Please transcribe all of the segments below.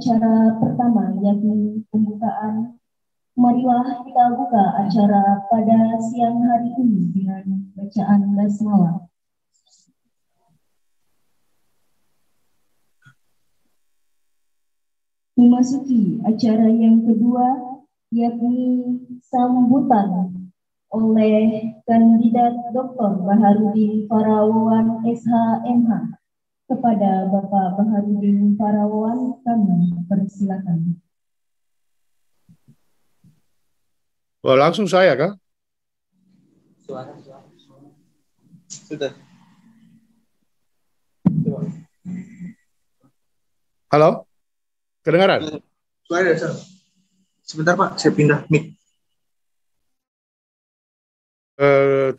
acara pertama, yakni pembukaan. Marilah kita buka acara pada siang hari ini dengan bacaan basmalah. Memasuki acara yang kedua, yakni sambutan oleh kandidat Dr. Baharudin Farawawan SHMH. Kepada Bapak Baharudin Farawawan, kami persilakan. Oh, langsung saya kah? Suara. Sudah. Halo? Kedengaran? Suara. Sebentar Pak, saya pindah mic.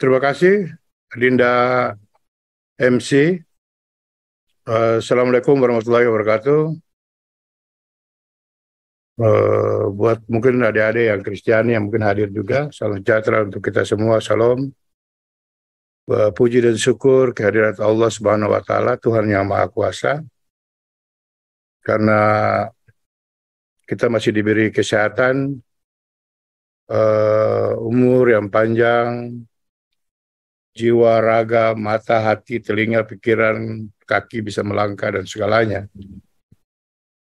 Terima kasih, Dinda MC. Assalamualaikum warahmatullahi wabarakatuh. Buat mungkin adik-adik yang Kristiani yang mungkin hadir juga, salam sejahtera untuk kita semua, salam. Puji dan syukur kehadirat Allah Subhanahu wa Ta'ala, Tuhan yang Maha Kuasa, karena kita masih diberi kesehatan, umur yang panjang, jiwa, raga, mata, hati, telinga, pikiran, kaki bisa melangkah dan segalanya.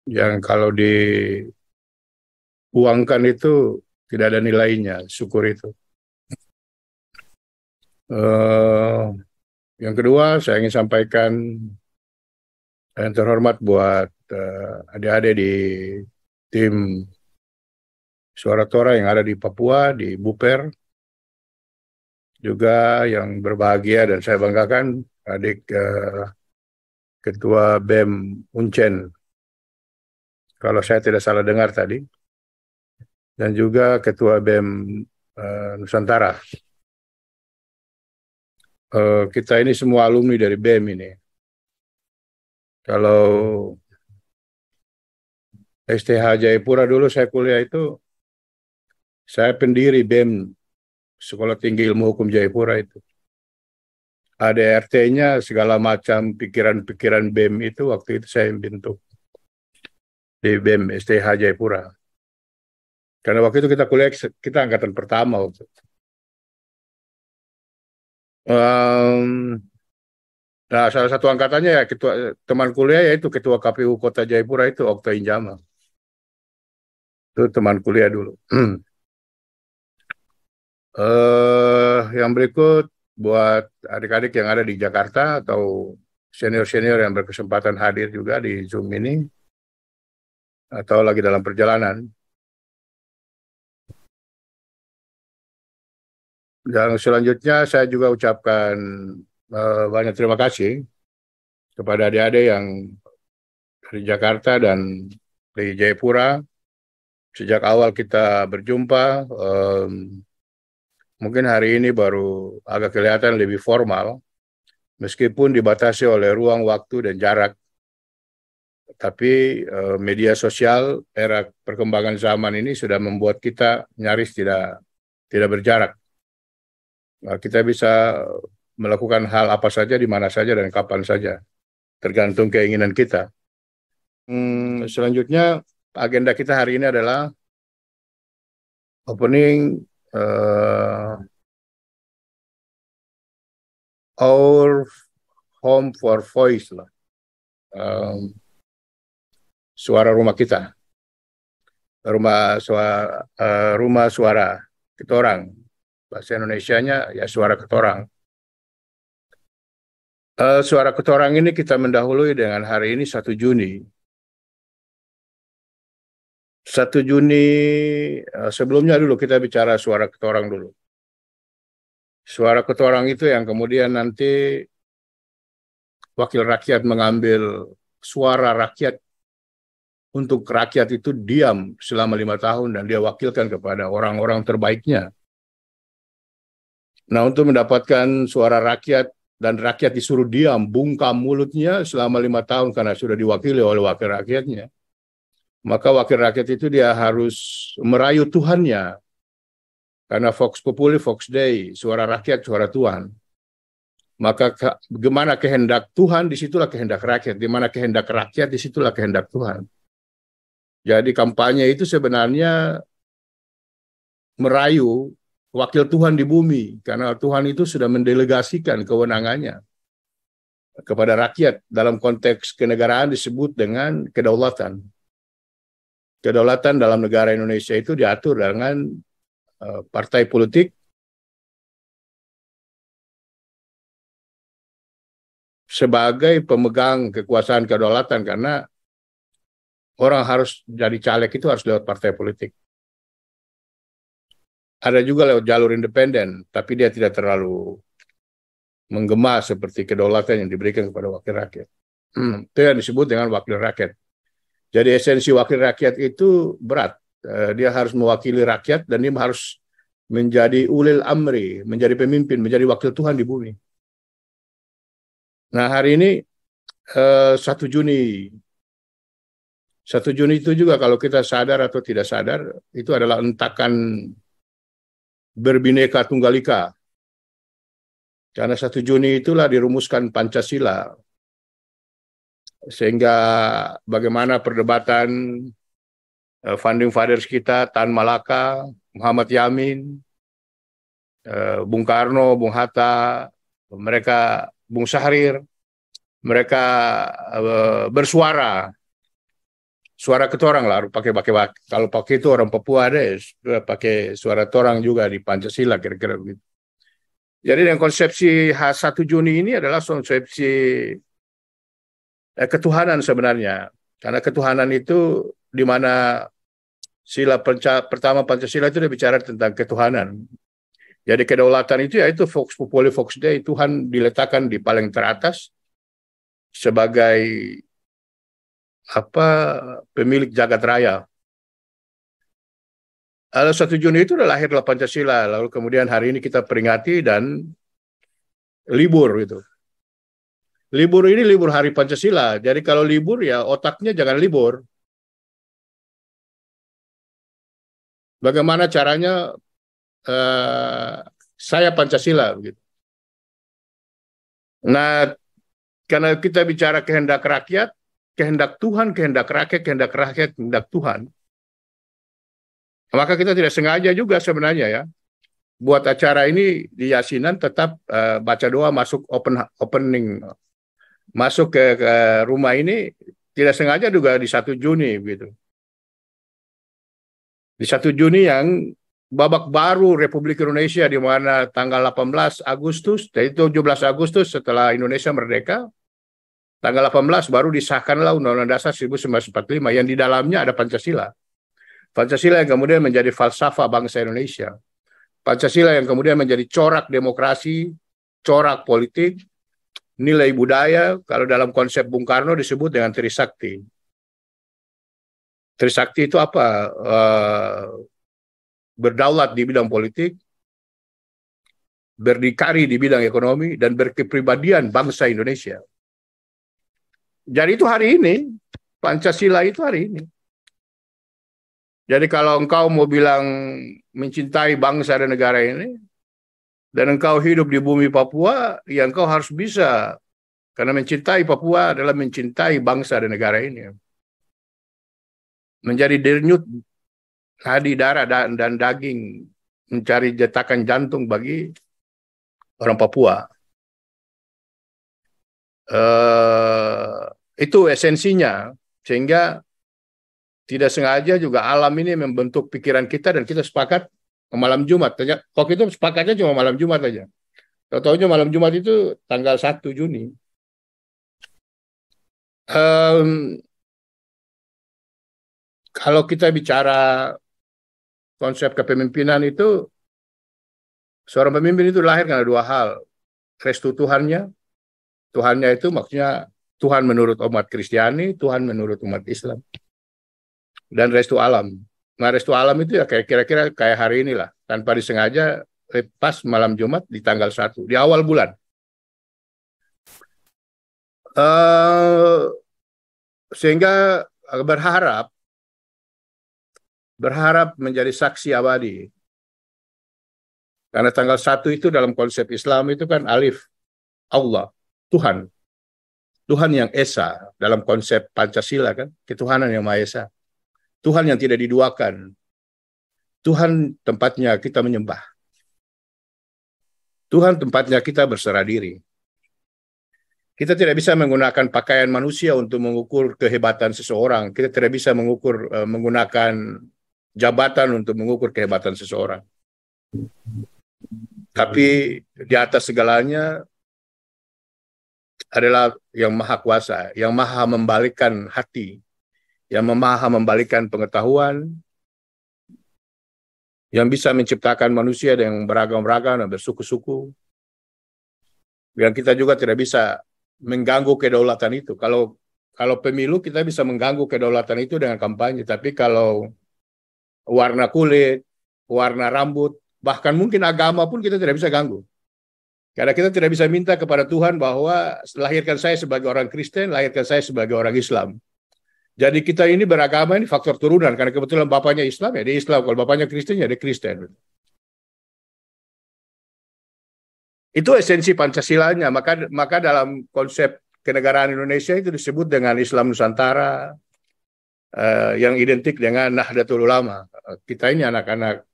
Yang kalau diuangkan itu tidak ada nilainya, syukur itu. Yang kedua, saya ingin sampaikan yang terhormat buat adik-adik di tim Suara Tora yang ada di Papua, di Buper, juga yang berbahagia dan saya banggakan adik Ketua BEM Uncen, kalau saya tidak salah dengar tadi, dan juga Ketua BEM Nusantara. Kita ini semua alumni dari BEM ini. Kalau STH Jayapura dulu saya kuliah itu, saya pendiri BEM, Sekolah Tinggi Ilmu Hukum Jayapura itu. Ada RT-nya, segala macam pikiran-pikiran BEM itu waktu itu saya bentuk di BEM STH Jayapura. Karena waktu itu kita kuliah, kita angkatan pertama waktu itu. Nah, salah satu angkatannya ya teman kuliah yaitu Ketua KPU Kota Jayapura itu Okta Injama. Itu teman kuliah dulu. Yang berikut buat adik-adik yang ada di Jakarta atau senior-senior yang berkesempatan hadir juga di Zoom ini atau lagi dalam perjalanan. Dan selanjutnya saya juga ucapkan banyak terima kasih kepada adik-adik yang dari Jakarta dan di Jayapura. Sejak awal kita berjumpa, mungkin hari ini baru agak kelihatan lebih formal, meskipun dibatasi oleh ruang, waktu, dan jarak. Tapi media sosial, era perkembangan zaman ini sudah membuat kita nyaris tidak berjarak. Kita bisa melakukan hal apa saja, di mana saja, dan kapan saja, tergantung keinginan kita. Selanjutnya, agenda kita hari ini adalah opening Our Home for Voice lah. Suara rumah kita. Rumah suara ketorang. Bahasa Indonesianya ya suara ketorang. Suara ketorang ini kita mendahului dengan hari ini 1 Juni. 1 Juni, sebelumnya dulu kita bicara suara ketorang dulu. Suara ketorang itu yang kemudian nanti wakil rakyat mengambil suara rakyat untuk rakyat itu diam selama 5 tahun dan dia wakilkan kepada orang-orang terbaiknya. Nah, untuk mendapatkan suara rakyat dan rakyat disuruh diam, bungkam mulutnya selama 5 tahun karena sudah diwakili oleh wakil rakyatnya, maka wakil rakyat itu dia harus merayu Tuhannya. Karena Vox Populi, Vox Dei, suara rakyat, suara Tuhan. Maka bagaimana kehendak Tuhan, disitulah kehendak rakyat. Di mana kehendak rakyat, disitulah kehendak Tuhan. Jadi kampanye itu sebenarnya merayu wakil Tuhan di bumi, karena Tuhan itu sudah mendelegasikan kewenangannya kepada rakyat. Dalam konteks kenegaraan disebut dengan kedaulatan. Kedaulatan dalam negara Indonesia itu diatur dengan partai politik sebagai pemegang kekuasaan kedaulatan, karena orang harus jadi caleg itu harus lewat partai politik. Ada juga lewat jalur independen, tapi dia tidak terlalu menggema seperti kedaulatan yang diberikan kepada wakil rakyat. Itu yang disebut dengan wakil rakyat. Jadi esensi wakil rakyat itu berat. Dia harus mewakili rakyat dan dia harus menjadi ulil amri, menjadi pemimpin, menjadi wakil Tuhan di bumi. Nah, hari ini 1 Juni. 1 Juni itu juga kalau kita sadar atau tidak sadar, itu adalah entakan berbineka tunggal ika. Karena 1 Juni itulah dirumuskan Pancasila. Sehingga bagaimana perdebatan founding fathers kita, Tan Malaka, Muhammad Yamin, Bung Karno, Bung Hatta, mereka, Bung Syahrir, mereka bersuara. Suara ketorang lah, pakai kalau pakai itu orang Papua deh, pakai suara torang juga di Pancasila kira-kira begitu. Jadi yang konsepsi 1 Juni ini adalah konsepsi ketuhanan sebenarnya, karena ketuhanan itu di mana sila pertama Pancasila itu dia bicara tentang ketuhanan. Jadi kedaulatan itu yaitu Vox Populi Vox Dei, Tuhan diletakkan di paling teratas sebagai pemilik jagat raya. Lalu 1 Juni itu udah lahirlah Pancasila, lalu kemudian hari ini kita peringati dan libur gitu. Libur ini libur hari Pancasila, jadi kalau libur ya otaknya jangan libur. Bagaimana caranya saya Pancasila begitu. Nah, karena kita bicara kehendak rakyat, kehendak Tuhan, kehendak rakyat, kehendak Tuhan. Maka kita tidak sengaja juga sebenarnya ya, buat acara ini di Yasinan tetap baca doa masuk opening, masuk ke rumah ini tidak sengaja juga di 1 Juni gitu. Di 1 Juni yang babak baru Republik Indonesia, di mana tanggal 18 Agustus, yaitu 17 Agustus setelah Indonesia merdeka, tanggal 18 baru disahkanlah Undang-Undang Dasar 1945 yang di dalamnya ada Pancasila. Pancasila yang kemudian menjadi falsafah bangsa Indonesia. Pancasila yang kemudian menjadi corak demokrasi, corak politik, nilai budaya, kalau dalam konsep Bung Karno disebut dengan Trisakti. Trisakti itu apa? Berdaulat di bidang politik, berdikari di bidang ekonomi, dan berkepribadian bangsa Indonesia. Jadi itu hari ini, Pancasila itu hari ini. Jadi kalau engkau mau bilang mencintai bangsa dan negara ini, dan engkau hidup di bumi Papua, ya engkau harus bisa. Karena mencintai Papua adalah mencintai bangsa dan negara ini. Menjadi denyut nadi darah dan daging, mencari jetakan jantung bagi orang Papua. Itu esensinya, sehingga tidak sengaja juga alam ini membentuk pikiran kita dan kita sepakat malam Jumat. Waktu itu sepakatnya cuma malam Jumat aja. Tahu-tahunya malam Jumat itu tanggal 1 Juni. Kalau kita bicara konsep kepemimpinan itu, seorang pemimpin itu lahir karena 2 hal. Restu Tuhannya. Tuhannya itu maksudnya Tuhan menurut umat Kristiani, Tuhan menurut umat Islam. Dan restu alam. Nah, restu alam itu ya kira-kira kayak hari inilah. Tanpa disengaja, pas malam Jumat di tanggal 1, di awal bulan. Sehingga berharap menjadi saksi abadi. Karena tanggal 1 itu dalam konsep Islam itu kan alif, Allah, Tuhan. Tuhan yang Esa dalam konsep Pancasila kan, ketuhanan yang Maha Esa. Tuhan yang tidak diduakan. Tuhan tempatnya kita menyembah. Tuhan tempatnya kita berserah diri. Kita tidak bisa menggunakan pakaian manusia untuk mengukur kehebatan seseorang. Kita tidak bisa menggunakan jabatan untuk mengukur kehebatan seseorang. Tapi di atas segalanya adalah yang maha kuasa, yang maha membalikkan hati, yang maha membalikkan pengetahuan, yang bisa menciptakan manusia yang beragam-ragam dan bersuku-suku. Dan kita juga tidak bisa mengganggu kedaulatan itu. Kalau pemilu kita bisa mengganggu kedaulatan itu dengan kampanye, tapi kalau warna kulit, warna rambut, bahkan mungkin agama pun kita tidak bisa ganggu. Karena kita tidak bisa minta kepada Tuhan bahwa lahirkan saya sebagai orang Kristen, lahirkan saya sebagai orang Islam. Jadi kita ini beragama ini faktor turunan, karena kebetulan bapaknya Islam ya dia Islam, kalau bapaknya Kristen ya dia Kristen. Itu esensi Pancasilanya. Maka dalam konsep kenegaraan Indonesia itu disebut dengan Islam Nusantara, yang identik dengan Nahdlatul Ulama. Kita ini anak-anak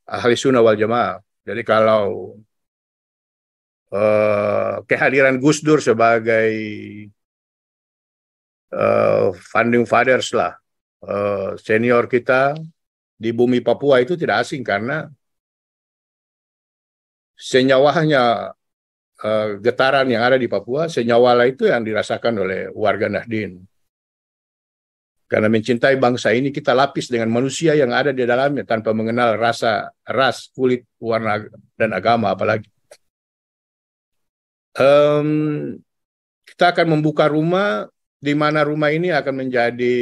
Ahli Sunnah wal Jamaah. Jadi kalau kehadiran Gus Dur sebagai founding fathers lah, senior kita di bumi Papua itu tidak asing karena senyawanya getaran yang ada di Papua, senyawalah itu yang dirasakan oleh warga Nahdien. Karena mencintai bangsa ini, kita lapis dengan manusia yang ada di dalamnya tanpa mengenal ras, kulit, warna, dan agama apalagi. Kita akan membuka rumah, di mana rumah ini akan menjadi,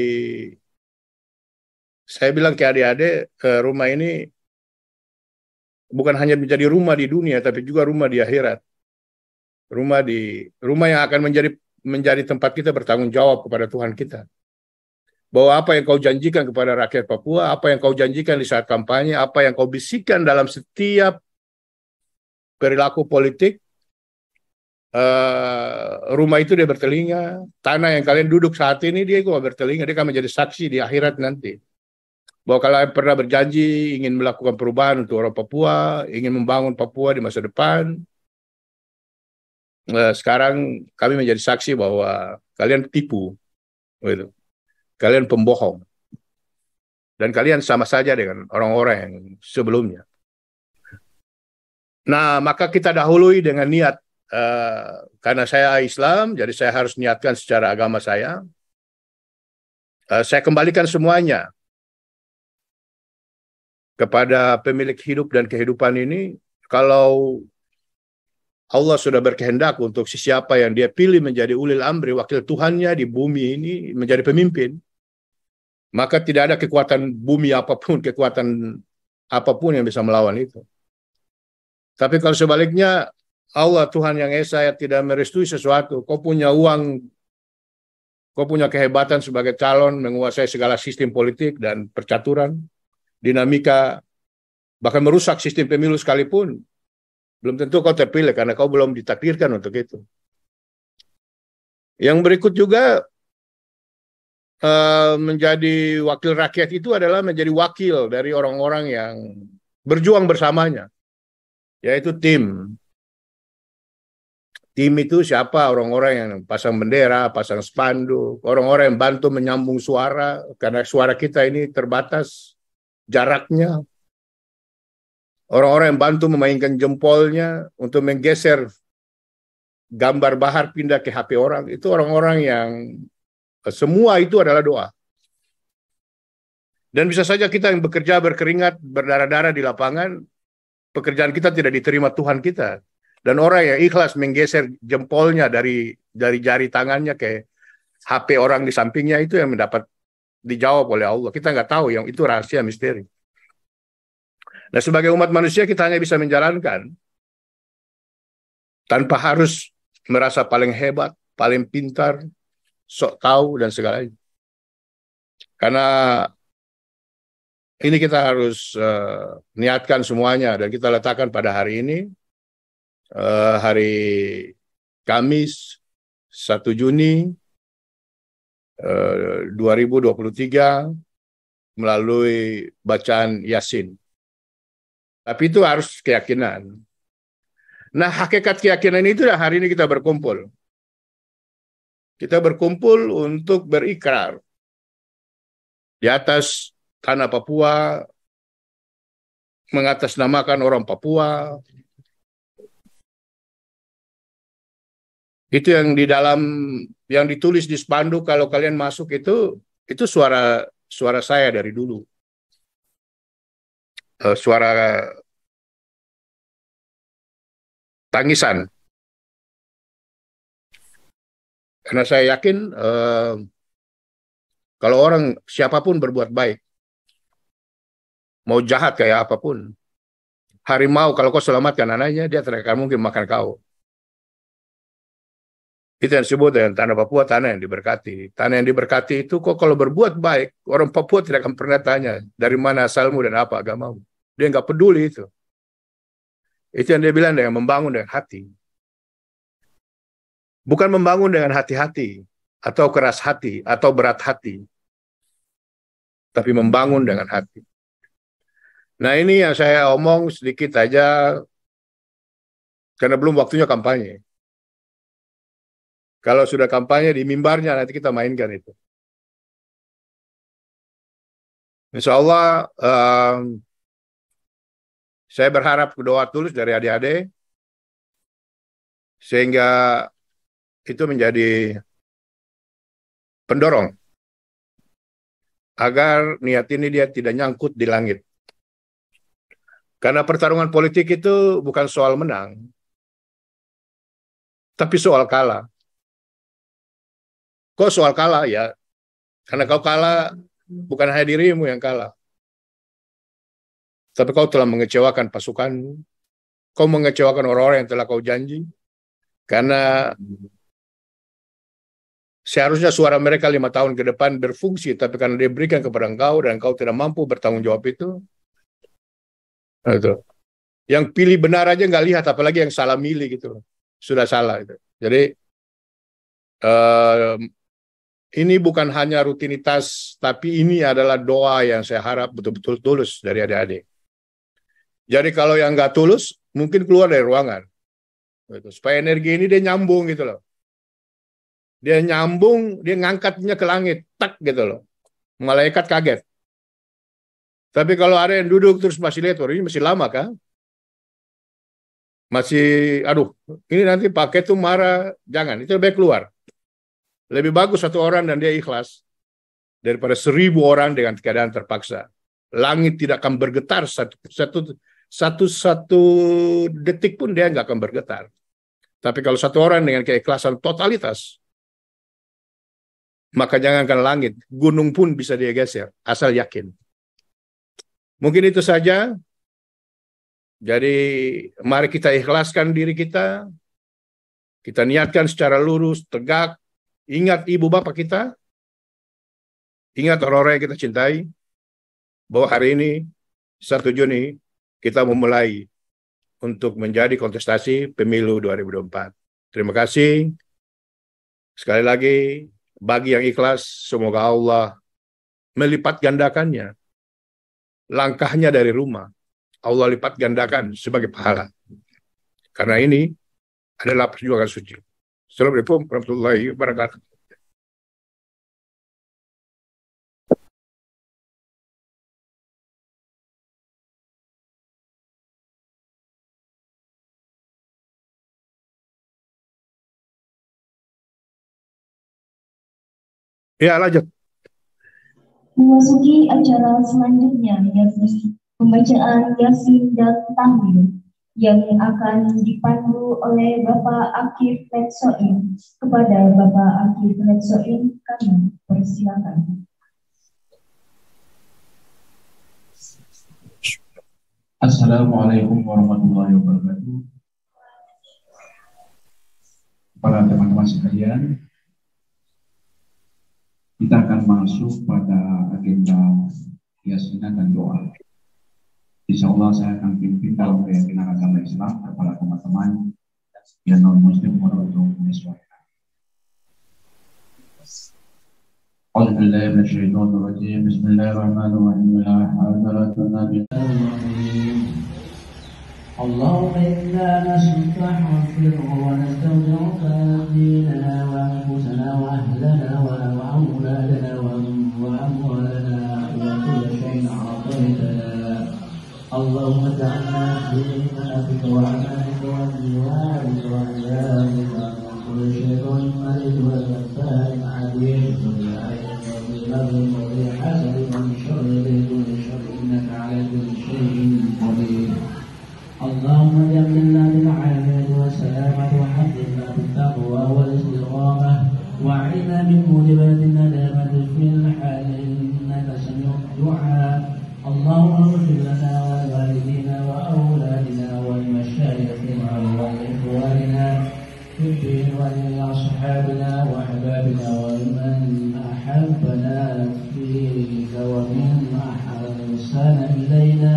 saya bilang ke adik-adik, rumah ini bukan hanya menjadi rumah di dunia, tapi juga rumah di akhirat. Rumah yang akan menjadi tempat kita bertanggung jawab kepada Tuhan kita. Bahwa apa yang kau janjikan kepada rakyat Papua, apa yang kau janjikan di saat kampanye, apa yang kau bisikkan dalam setiap perilaku politik, rumah itu dia bertelinga. Tanah yang kalian duduk saat ini dia juga bertelinga, dia akan menjadi saksi di akhirat nanti. Bahwa kalian pernah berjanji ingin melakukan perubahan untuk orang Papua, ingin membangun Papua di masa depan. Sekarang kami menjadi saksi bahwa kalian tipu, gitu. Kalian pembohong. Dan kalian sama saja dengan orang-orang yang sebelumnya. Nah, maka kita dahului dengan niat. Karena saya Islam, jadi saya harus niatkan secara agama saya. Saya kembalikan semuanya kepada pemilik hidup dan kehidupan ini. Kalau Allah sudah berkehendak untuk siapa yang dia pilih menjadi ulil amri, wakil Tuhannya di bumi ini, menjadi pemimpin, maka tidak ada kekuatan bumi apapun, kekuatan apapun yang bisa melawan itu. Tapi kalau sebaliknya, Allah Tuhan yang Esa tidak merestui sesuatu, kau punya uang, kau punya kehebatan sebagai calon, menguasai segala sistem politik dan percaturan, dinamika, bahkan merusak sistem pemilu sekalipun, belum tentu kau terpilih karena kau belum ditakdirkan untuk itu. Yang berikut juga, menjadi wakil rakyat itu adalah menjadi wakil dari orang-orang yang berjuang bersamanya, yaitu tim. Tim itu siapa? Orang-orang yang pasang bendera, pasang spanduk, orang-orang yang bantu menyambung suara, karena suara kita ini terbatas jaraknya. Orang-orang yang bantu memainkan jempolnya untuk menggeser gambar bahar pindah ke HP orang. Itu orang-orang yang semua itu adalah doa. Dan bisa saja kita yang bekerja berkeringat, berdarah-darah di lapangan, pekerjaan kita tidak diterima Tuhan kita. Dan orang yang ikhlas menggeser jempolnya dari jari tangannya ke HP orang di sampingnya, itu yang mendapat dijawab oleh Allah. Kita nggak tahu, yang itu rahasia misteri. Nah, sebagai umat manusia kita hanya bisa menjalankan tanpa harus merasa paling hebat, paling pintar, sok tahu dan segalanya. Karena ini kita harus niatkan semuanya dan kita letakkan pada hari ini, hari Kamis 1 Juni 2023, melalui bacaan Yasin. Tapi itu harus keyakinan. Nah, hakikat keyakinan itu hari ini kita berkumpul. Kita berkumpul untuk berikrar di atas tanah Papua, mengatasnamakan orang Papua. Itu yang di dalam, yang ditulis di spanduk kalau kalian masuk itu suara saya dari dulu. Suara tangisan. Karena saya yakin kalau orang siapapun berbuat baik, mau jahat kayak apapun, harimau kalau kau selamatkan anaknya, dia tidak akan mungkin makan kau. Itu yang disebut dengan tanah Papua, tanah yang diberkati. Tanah yang diberkati itu kok kalau berbuat baik, orang Papua tidak akan pernah tanya dari mana asalmu dan apa agamamu. Dia nggak peduli itu. Itu yang dia bilang dengan membangun dengan hati. Bukan membangun dengan hati-hati, atau keras hati, atau berat hati. Tapi membangun dengan hati. Nah ini yang saya omong sedikit aja, karena belum waktunya kampanye. Kalau sudah kampanye di mimbarnya, nanti kita mainkan itu. Insya Allah, saya berharap doa tulus dari adik-adik, sehingga itu menjadi pendorong agar niat ini dia tidak nyangkut di langit. Karena pertarungan politik itu bukan soal menang, tapi soal kalah. Kok soal kalah ya? Karena kau kalah bukan hanya dirimu yang kalah, tapi kau telah mengecewakan pasukan, kau mengecewakan orang-orang yang telah kau janji. Karena seharusnya suara mereka 5 tahun ke depan berfungsi, tapi karena diberikan kepada engkau dan engkau tidak mampu bertanggung jawab itu. Yang pilih benar aja nggak lihat, apalagi yang salah milih gitu. Sudah salah itu. Jadi ini bukan hanya rutinitas, tapi ini adalah doa yang saya harap betul-betul tulus dari adik-adik. Jadi kalau yang nggak tulus, mungkin keluar dari ruangan. Gitu. Supaya energi ini dia nyambung gitu loh. Dia nyambung, dia ngangkatnya ke langit, tak gitu loh. Malaikat kaget. Tapi kalau ada yang duduk terus masih lihat, ini masih lama kan? Masih, aduh, ini nanti pakai tuh marah, jangan, itu lebih keluar. Lebih bagus satu orang dan dia ikhlas daripada 1000 orang dengan keadaan terpaksa. Langit tidak akan bergetar satu detik pun dia nggak akan bergetar. Tapi kalau satu orang dengan keikhlasan totalitas, maka jangankan langit, gunung pun bisa dia geser, asal yakin. Mungkin itu saja. Jadi mari kita ikhlaskan diri kita. Kita niatkan secara lurus, tegak. Ingat ibu bapak kita. Ingat orang-orang yang kita cintai. Bahwa hari ini, 1 Juni, kita memulai untuk menjadi kontestasi pemilu 2024. Terima kasih. Sekali lagi, bagi yang ikhlas, semoga Allah melipat gandakannya. Langkahnya dari rumah, Allah lipat gandakan sebagai pahala. Karena ini adalah perjuangan suci. Assalamualaikum warahmatullahi wabarakatuh. Ya, lanjut. Memasuki acara selanjutnya, yakni pembacaan Yasin dan Tahmid yang akan dipandu oleh Bapak Akif Letsoin. Kepada Bapak Akif Letsoin, kami persilakan. Assalamualaikum warahmatullahi wabarakatuh. Para teman-teman sekalian, kita akan masuk pada agenda keyakinan dan doa. Insya Allah saya akan pimpin dalam keyakinan agama Islam kepada teman-teman yang non-muslim untuk menyesuaikan. أعوذ بالله من الشيطان الرجيم. بسم الله الرحمن الرحيم. لا حول ولا قوة إلا بالله. اللهم إنا نستغفرك ونستودعك ديننا وأنفسنا وأهلنا وأولادنا وأموالنا وكل شيء أعطيتنا. اللهم اجعلنا في منك وأمانك وجوارك وحياتك من كل شيطان مريض وجبار عديد وذي حسد من شر كل شر إنك على كل شيء قدير. اللهم جملنا بالعافية والسلامة وحفظنا بالتقوى والاستقامة وأعنا من موجبات الندامة في الحال إنك سميع الدعاء. اللهم اغفر لنا ولوالدينا وأولادنا ولمشايخنا ولإخواننا في الدين ولأصحابنا وأحبابنا ولمن أحبنا فيك ومن أحسن إلينا